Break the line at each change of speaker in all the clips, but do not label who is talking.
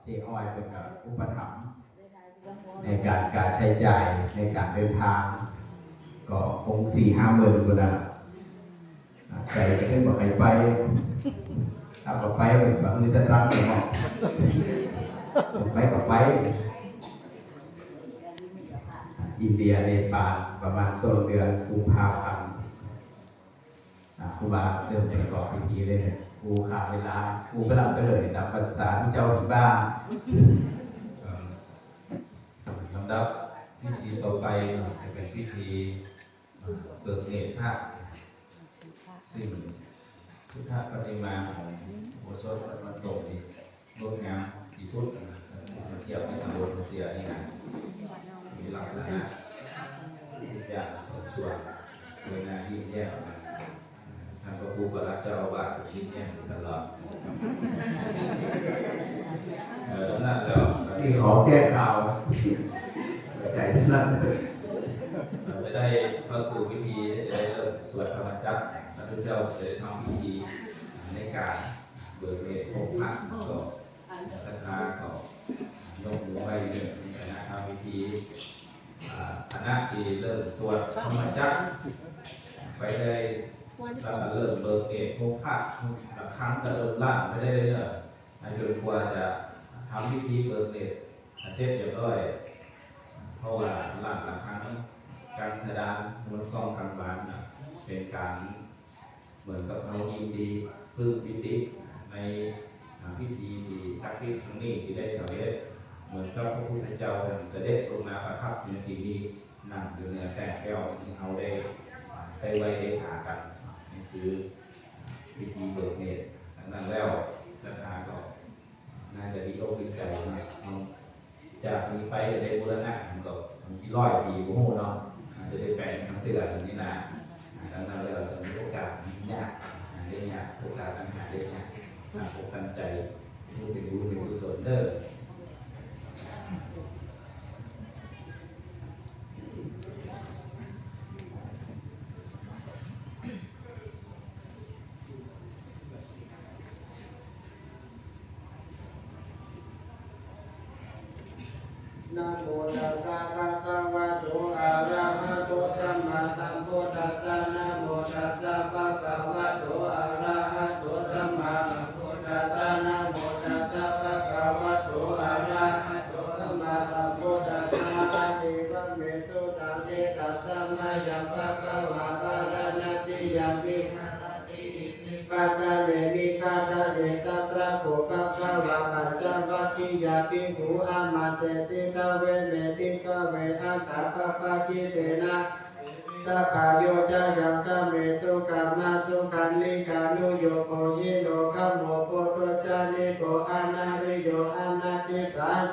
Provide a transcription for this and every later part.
จ๊อ้อยเป็นกับอุปถัมภ์ในการใช้จ่ายในการเดินทางก็คง4-5 หมื่นคนนะใครก็ได้บอกใครไปถ้าก็ไปแบบมือสตรังเลยบอกไปก็ไปอินเดียเนปาลประมาณต้นเดือนกุมภาพันธ์ครูบาเริ่มประกอบพิธีเลยเนี่ยครูขาดเวลาครูไปรับไปเลยตามภาษาที่เจ้าผีบ้า
ลำดับพิธีต่อไปจะเป็นพิธีเบิกเนตรพระซึ่งพุทธปฏิมาของโบสถ์วัดมันโตนี่งดงามที่สุดเทียบในตำบลเสียนี่นะมีลักษณะทุกอย่างสมส่วนโดยหน้าที่แยกทางพระครูประหลัดเจ้าอาวาสยิ้มแย้มตลอดนั่นแล้ว
ที่ขอแก้ข่าวใจนั่น
จะได้เข้าสู่พิธีจะได้เริ่มสวดธรรมจักรพระพุทธเจ้าจะได้ทำพิธีในการเบิกเนตรพบพระก็ศรัทธาก็ยกมือไหว้ในคณะทำพิธีคณะที่เริ่มสวดธรรมจักรไปได้แล้วก็เริ่มเบิกเนตรพบพระครั้งก็เริ่มล่างไม่ได้เรื่อยๆจนกว่าจะทำพิธีเบิกเนตรเสร็จเรียบร้อยเพราะว่าหลังครั้งการแสดงมนต์กล้องกลางวันเป็นการเหมือนกับเรายินดีปลื้มปิติในพิธีที่ศักดิ์สิทธิ์ครั้งนี้ที่ได้สำเร็จเหมือนกับพระพุทธเจ้าเสด็จลงมาประทับในที่นี้นั่งอยู่เหนือแต่แก้วที่เขาได้ไว้ได้สากันนี่คือพิธีเบิกเนตรดังนั้นแล้วศรัทธาก็น่าจะดีอกดีใจนะจากนี้ไปจะได้บูรณะมันก็ที่100 ปีโอ้โหเนาะจะได้แปลงทั้งเตือนนี้นะดังนั้นเราจะมีโอกาสยากได้ยากโอกาสปัญหาได้ยากพบกันใจนี่เป็นบุญเป็นกุศลเด้อ
นะโมตัสสะภะคะวะโตอะระหะโตสัมมาสัมพุทธัสสะนะโมตัสสะภะคะวะโตอะระหะโตสัมมาสัมพุทธัสสะนะโมตัสสะภะคะวะโตอะระหะโตสัมมาสัมพุทธัสสะอิมังเมสุตังเอตัสสะมะยังภะคะวะปะระนะสิยังสิปัตตะเนมิกาตะเดตัตระโกภะคะวะปัจจวัคคียาภิกขุอามาเตสิตเวเมภิกขเวอัตถะปะปะคิเตนะตะปะโยจะยังกะเมสุกัมมาสุขันลิกานุโยโกหิโลกัมโมโพตุจานิโกอานาริโยอานาติสัน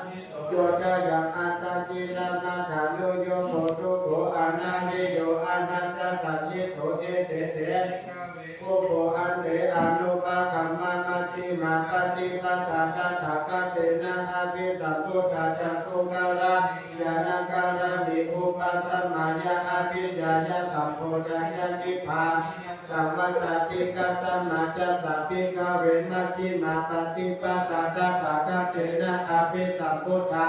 โยจะยังอัตตะกิลมัฏฐานุโยโหตุโกอานาริโยอานันตสัจญิโตเอเตเตโอโภอันเตอนุปะคัมมามัชฌิมาปฏิปทาตถาคตเตนะอภิสัมพุทธะจักขุการะญาณการะนิอุปสัมมายะอภิญญายะสัมโพธิญาณิพพานสัมวัตติกตัมมัจจสัพพิกเวมัชฌิมาปฏิปทาตถาคตเตนะอภิสัมพุทธะ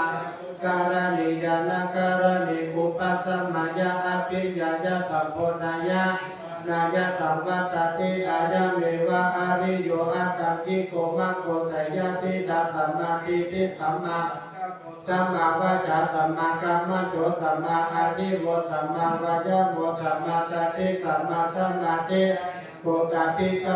การะนิญาณการะนิอุปสัมมายะอภิญญายะสัมโพธิญาณินายสัมวัตติอายะเมวะอาริโยอัตตังคิโกมะโกไสยติตาสัมมาทิฏฐิสัมมาวาจาสัมมากัมมันโตสัมมาอาชีวะสัมมาวายามะสัมมาสติสัมมาสมาธิโกสัพพิก